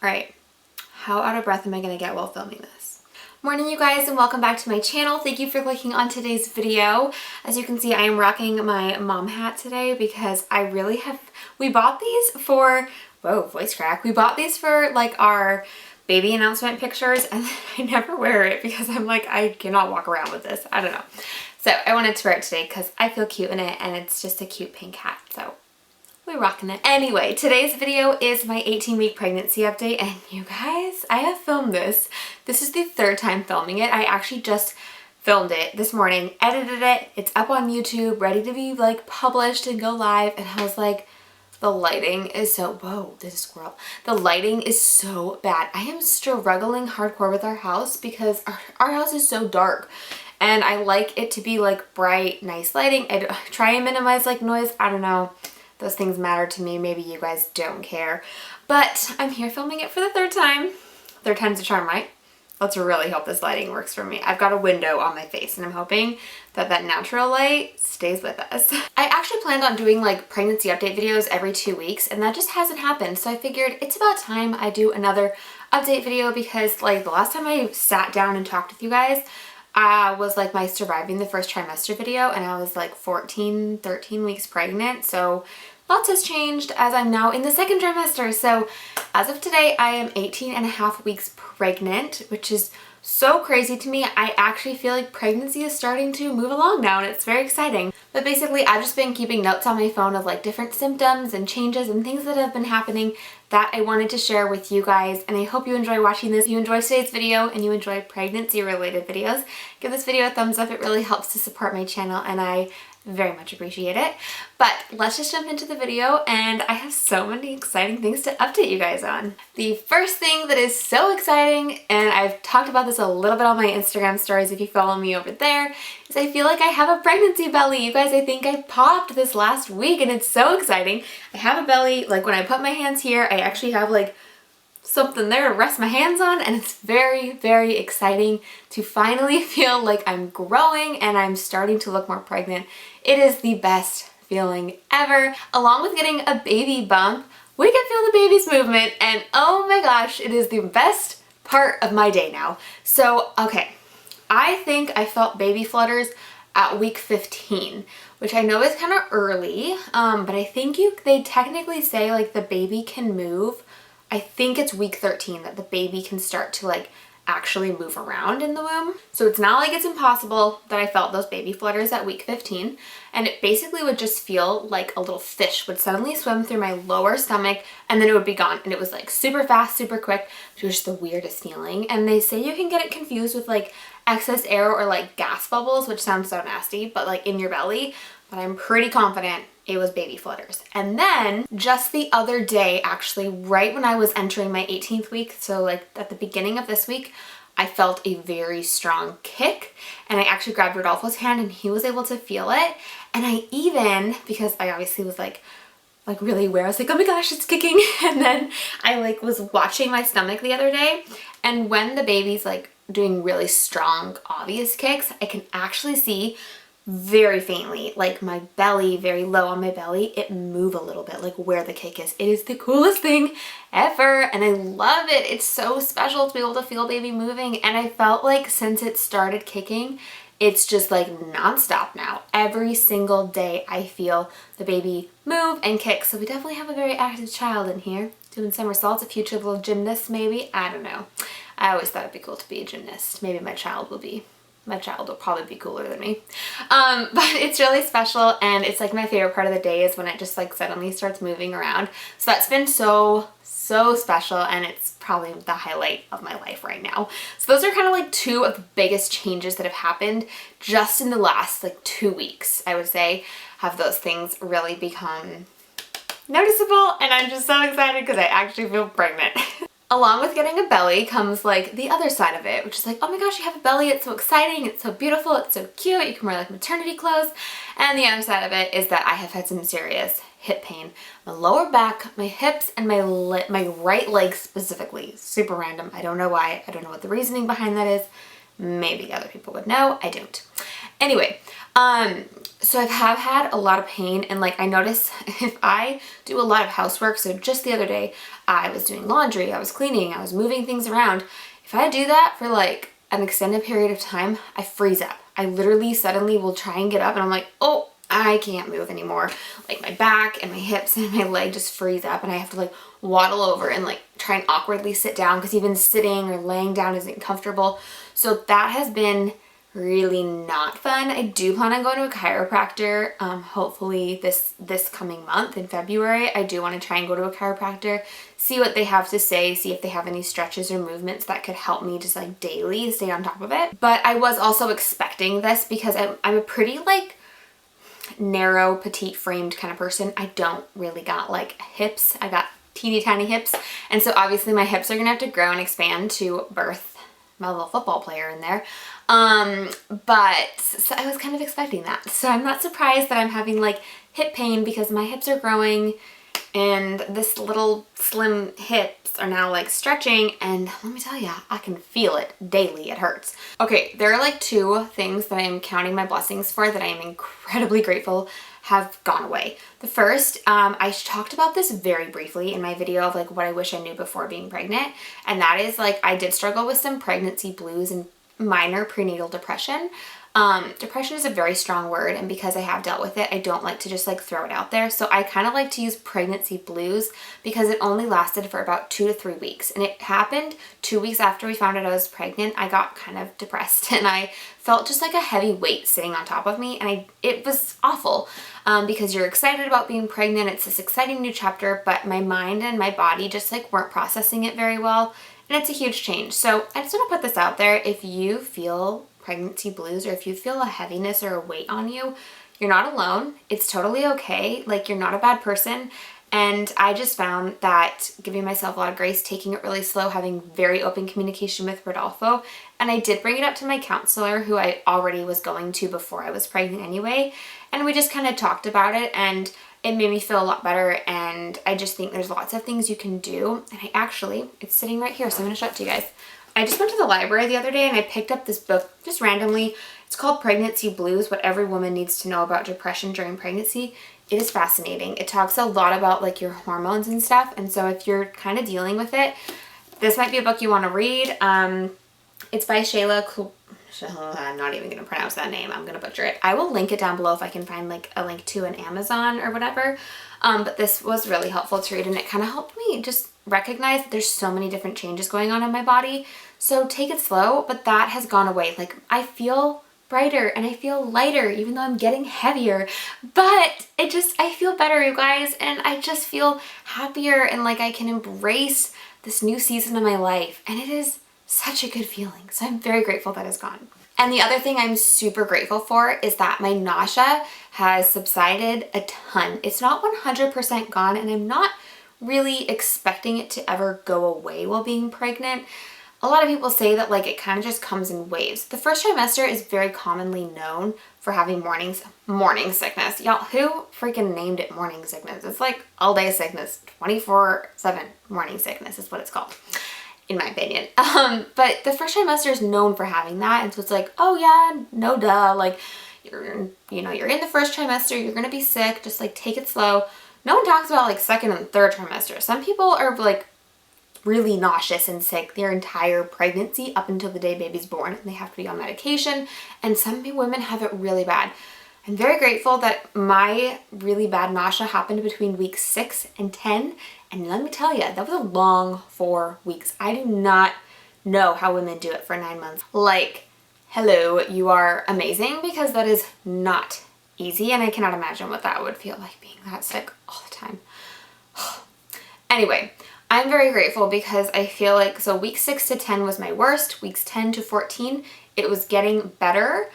Alright, how out of breath am I going to get while filming this? Morning you guys, and welcome back to my channel. Thank you for clicking on today's video. As you can see, I am rocking my mom hat today because we bought these for, whoa, voice crack. We bought these for like our baby announcement pictures, and I never wear it because I'm like, I cannot walk around with this. I don't know. So I wanted to wear it today because I feel cute in it, and it's just a cute pink hat. So we're rocking it. Anyway, today's video is my 18-week pregnancy update, and you guys, I have filmed this. This is the third time filming it. I actually just filmed it this morning, edited it, it's up on YouTube, ready to be like published and go live, and I was like, the lighting is so, whoa, there's a squirrel. The lighting is so bad. I am struggling hardcore with our house because our house is so dark, and I like it to be like bright, nice lighting. I try and minimize like noise. I don't know. Those things matter to me. Maybe you guys don't care. But I'm here filming it for the third time. Third time's a charm, right? Let's really hope this lighting works for me. I've got a window on my face, and I'm hoping that that natural light stays with us. I actually planned on doing like pregnancy update videos every 2 weeks, and that just hasn't happened. So I figured it's about time I do another update video, because like the last time I sat down and talked with you guys, was like my surviving the first trimester video, and I was like 13 weeks pregnant. So lots has changed as I'm now in the second trimester. So as of today, I am 18 and a half weeks pregnant, which is so crazy to me. I actually feel like pregnancy is starting to move along now, and it's very exciting. But basically, I've just been keeping notes on my phone of like different symptoms and changes and things that have been happening that I wanted to share with you guys, and I hope you enjoy watching this. If you enjoy today's video and you enjoy pregnancy related videos, give this video a thumbs up. It really helps to support my channel, and I very much appreciate it. But let's just jump into the video, and I have so many exciting things to update you guys on. The first thing that is so exciting, and I've talked about this a little bit on my Instagram stories if you follow me over there, is I feel like I have a pregnancy belly. You guys, I think I popped this last week, and it's so exciting. I have a belly. Like when I put my hands here, I actually have like something there to rest my hands on, and it's very, very exciting to finally feel like I'm growing and I'm starting to look more pregnant. It is the best feeling ever. Along with getting a baby bump, we can feel the baby's movement, and oh my gosh, it is the best part of my day now. So, okay, I think I felt baby flutters at week 15, which I know is kind of early, but I think they technically say like the baby can move. I think it's week 13 that the baby can start to like actually move around in the womb. So it's not like it's impossible that I felt those baby flutters at week 15. And it basically would just feel like a little fish would suddenly swim through my lower stomach, and then it would be gone. And it was like super fast, super quick. It was just the weirdest feeling. And they say you can get it confused with like excess air or like gas bubbles, which sounds so nasty, but like in your belly. But I'm pretty confident it was baby flutters. And then just the other day, actually, right when I was entering my 18th week, so like at the beginning of this week, I felt a very strong kick, and I actually grabbed Rodolfo's hand and he was able to feel it. And I even, because I obviously was like really aware, I was like, oh my gosh, it's kicking. And then I like was watching my stomach the other day, and when the baby's like doing really strong, obvious kicks, I can actually see very faintly, like my belly, very low on my belly, it move a little bit, like where the kick is. It is the coolest thing ever, and I love it. It's so special to be able to feel baby moving, and I felt like since it started kicking, it's just like nonstop now. Every single day I feel the baby move and kick. So we definitely have a very active child in here, doing somersaults, a future little gymnast maybe. I don't know. I always thought it'd be cool to be a gymnast. Maybe my child will probably be cooler than me. But it's really special, and it's like my favorite part of the day is when it just like suddenly starts moving around. So that's been so special, and it's probably the highlight of my life right now. So those are kind of like two of the biggest changes that have happened just in the last like 2 weeks, I would say, have those things really become noticeable, and I'm just so excited because I actually feel pregnant. Along with getting a belly comes like the other side of it, which is like, oh my gosh, you have a belly, it's so exciting, it's so beautiful, it's so cute, you can wear like maternity clothes. And the other side of it is that I have had some serious hip pain. My lower back, my hips, and my right leg specifically. Super random. I don't know why. I don't know what the reasoning behind that is. Maybe other people would know. I don't. Anyway, So I have had a lot of pain, and like I notice if I do a lot of housework, so just the other day I was doing laundry, I was cleaning, I was moving things around. If I do that for like an extended period of time, I freeze up. I literally suddenly will try and get up and I'm like, oh, I can't move anymore. Like my back and my hips and my leg just freeze up, and I have to like waddle over and like try and awkwardly sit down because even sitting or laying down isn't comfortable. So that has been really not fun. I do plan on going to a chiropractor, hopefully this coming month in February. I do want to try and go to a chiropractor, see what they have to say, see if they have any stretches or movements that could help me just like daily stay on top of it. But I was also expecting this because I'm a pretty like narrow, petite framed kind of person. I don't really got like hips. I got teeny tiny hips, and so obviously my hips are gonna have to grow and expand to birth my little football player in there. But so I was kind of expecting that. So I'm not surprised that I'm having like hip pain because my hips are growing and this little slim hips are now like stretching, and let me tell you, I can feel it daily. It hurts. Okay, there are like two things that I am counting my blessings for that I am incredibly grateful have gone away. The first, I talked about this very briefly in my video of like what I wish I knew before being pregnant, and that is like I did struggle with some pregnancy blues and minor prenatal depression. Depression is a very strong word, and because I have dealt with it, I don't like to just like throw it out there. So I kind of like to use pregnancy blues because it only lasted for about 2 to 3 weeks, and it happened 2 weeks after we found out I was pregnant. I got kind of depressed and I felt just like a heavy weight sitting on top of me, and it was awful because you're excited about being pregnant. It's this exciting new chapter, but my mind and my body just like weren't processing it very well, and it's a huge change. So I just want to put this out there. If you feel pregnancy blues, or if you feel a heaviness or a weight on you, you're not alone. It's totally okay. Like, you're not a bad person. And I just found that giving myself a lot of grace, taking it really slow, having very open communication with Rodolfo, and I did bring it up to my counselor, who I already was going to before I was pregnant anyway, and we just kind of talked about it, and it made me feel a lot better. And I just think there's lots of things you can do, and it's sitting right here, so I'm going to show it to you guys. I just went to the library the other day and I picked up this book just randomly. It's called Pregnancy Blues: What Every Woman Needs to Know About Depression During Pregnancy. It is fascinating. It talks a lot about like your hormones and stuff. And so if you're kind of dealing with it, this might be a book you want to read. It's by I'm not even going to pronounce that name. I'm going to butcher it. I will link it down below if I can find like a link to an Amazon or whatever. But this was really helpful to read, and it kind of helped me just recognize that there's so many different changes going on in my body. So take it slow, but that has gone away. Like, I feel brighter and I feel lighter, even though I'm getting heavier, but I feel better, you guys, and I just feel happier, and like I can embrace this new season of my life, and it is such a good feeling. So I'm very grateful that it's gone. And the other thing I'm super grateful for is that my nausea has subsided a ton. It's not 100% gone, and I'm not really expecting it to ever go away while being pregnant. A lot of people say that like it kind of just comes in waves. The first trimester is very commonly known for having morning sickness. Y'all, who freaking named it morning sickness? It's like all day sickness, 24/7 morning sickness is what it's called, in my opinion. But the first trimester is known for having that, and so it's like, oh yeah, no duh, like you're in the first trimester, you're gonna be sick, just like take it slow. No one talks about like second and third trimester. Some people are like really nauseous and sick their entire pregnancy up until the day baby's born, and they have to be on medication, and some women have it really bad. I'm very grateful that my really bad nausea happened between weeks 6 and 10, and let me tell you, that was a long 4 weeks. I do not know how women do it for 9 months. Like, hello, you are amazing, because that is not easy, and I cannot imagine what that would feel like, being that sick all the time. Anyway, I'm very grateful because I feel like, so weeks 6 to 10 was my worst. Weeks 10 to 14, it was getting better.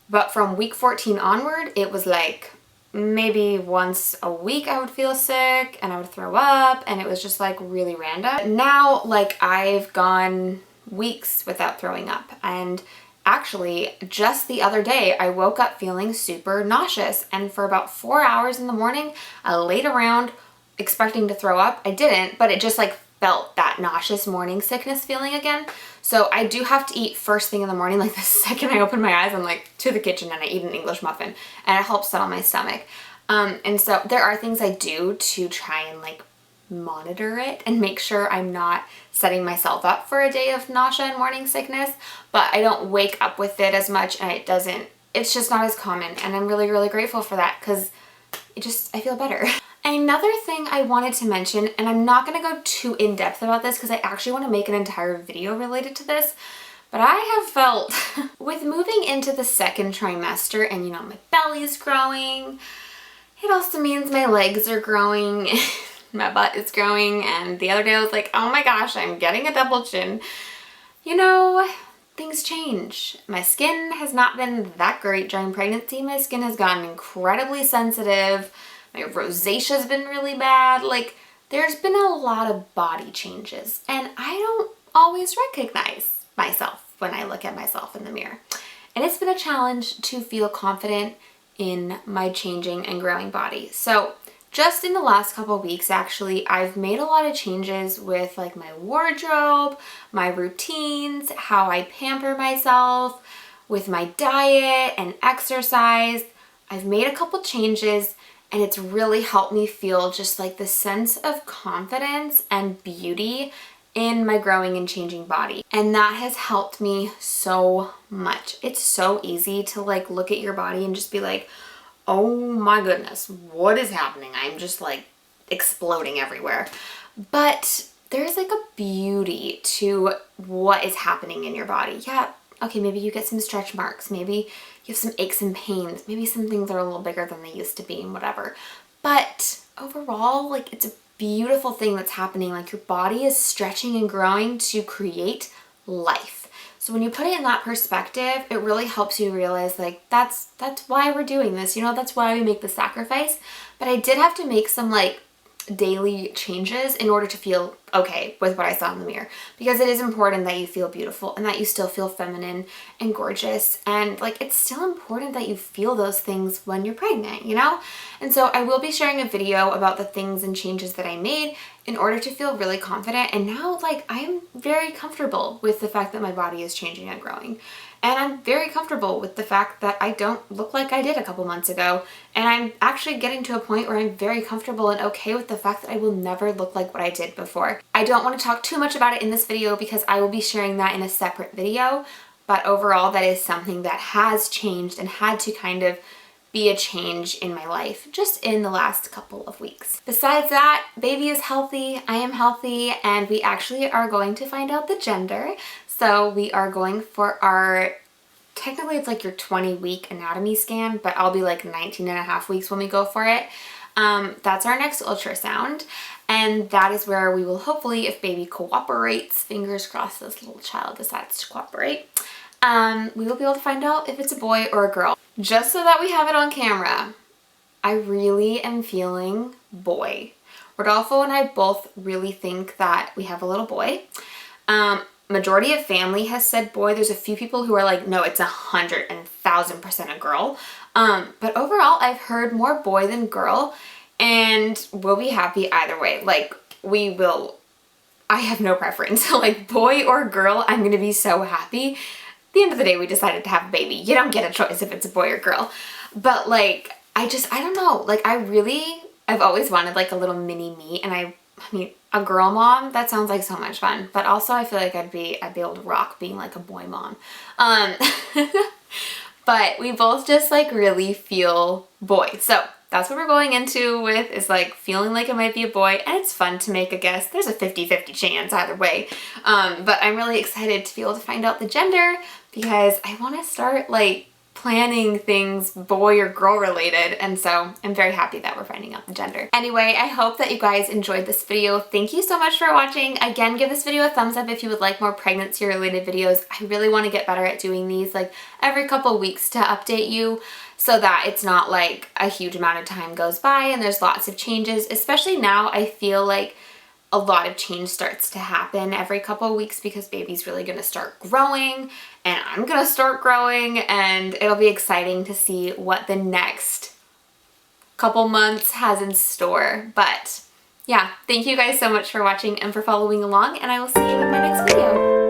But from week 14 onward, it was like maybe once a week I would feel sick and I would throw up, and it was just like really random. Now, like, I've gone weeks without throwing up, and actually just the other day I woke up feeling super nauseous, and for about 4 hours in the morning I laid around expecting to throw up. I didn't, but it just like felt that nauseous morning sickness feeling again. So I do have to eat first thing in the morning. Like the second I open my eyes, I'm like to the kitchen and I eat an English muffin, and it helps settle my stomach. And so there are things I do to try and like monitor it and make sure I'm not setting myself up for a day of nausea and morning sickness, but I don't wake up with it as much, and it's just not as common. And I'm really, really grateful for that, because I feel better. Another thing I wanted to mention, and I'm not going to go too in depth about this because I actually want to make an entire video related to this, but I have felt with moving into the second trimester and, you know, my belly's growing, it also means my legs are growing, my butt is growing, and the other day I was like, oh my gosh, I'm getting a double chin. You know, things change. My skin has not been that great during pregnancy. My skin has gotten incredibly sensitive. My rosacea's been really bad. Like, there's been a lot of body changes, and I don't always recognize myself when I look at myself in the mirror. And it's been a challenge to feel confident in my changing and growing body. So just in the last couple weeks, actually, I've made a lot of changes with like my wardrobe, my routines, how I pamper myself, with my diet and exercise. I've made a couple changes, and it's really helped me feel just like the sense of confidence and beauty in my growing and changing body. And that has helped me so much. It's so easy to like look at your body and just be like, oh my goodness, what is happening? I'm just like exploding everywhere. But there's like a beauty to what is happening in your body. Yeah, okay, maybe you get some stretch marks, maybe you have some aches and pains, maybe some things are a little bigger than they used to be and whatever. But overall, like, it's a beautiful thing that's happening. Like, your body is stretching and growing to create life. So when you put it in that perspective, it really helps you realize, like, that's why we're doing this, you know, that's why we make the sacrifice. But I did have to make some like daily changes in order to feel okay with what I saw in the mirror, because it is important that you feel beautiful and that you still feel feminine and gorgeous, and like, it's still important that you feel those things when you're pregnant, you know? And so I will be sharing a video about the things and changes that I made in order to feel really confident. And now, like, I'm very comfortable with the fact that my body is changing and growing. And I'm very comfortable with the fact that I don't look like I did a couple months ago. And I'm actually getting to a point where I'm very comfortable and okay with the fact that I will never look like what I did before. I don't want to talk too much about it in this video because I will be sharing that in a separate video. But overall, that is something that has changed and had to kind of be a change in my life just in the last couple of weeks. Besides that, baby is healthy, I am healthy, and we actually are going to find out the gender. So we are going for our, technically it's like your 20-week anatomy scan, but I'll be like 19 and a half weeks when we go for it. That's our next ultrasound, and that is where we will hopefully, if baby cooperates, fingers crossed this little child decides to cooperate, we will be able to find out if it's a boy or a girl. Just so that we have it on camera, I really am feeling boy. Rodolfo and I both really think that we have a little boy. Majority of family has said boy. There's a few people who are like, no, it's 100,000% a girl. But overall, I've heard more boy than girl, and we'll be happy either way. Like, I have no preference. Like, boy or girl, I'm gonna be so happy. At the end of the day, we decided to have a baby. You don't get a choice if it's a boy or girl. But like, I don't know. Like, I've always wanted like a little mini me, and I mean, a girl mom, that sounds like so much fun. But also I feel like I'd be able to rock being like a boy mom. But we both just like really feel boy. So that's what we're going into with, is like feeling like it might be a boy, and it's fun to make a guess. There's a 50-50 chance either way. But I'm really excited to be able to find out the gender, because I want to start like planning things boy or girl related, and so I'm very happy that we're finding out the gender. Anyway, I hope that you guys enjoyed this video. Thank you so much for watching. Again, give this video a thumbs up if you would like more pregnancy related videos. I really want to get better at doing these like every couple weeks to update you, so that it's not like a huge amount of time goes by and there's lots of changes. Especially now, I feel like a lot of change starts to happen every couple of weeks, because baby's really going to start growing and I'm going to start growing, and it'll be exciting to see what the next couple months has in store. But yeah, thank you guys so much for watching and for following along, and I will see you in my next video.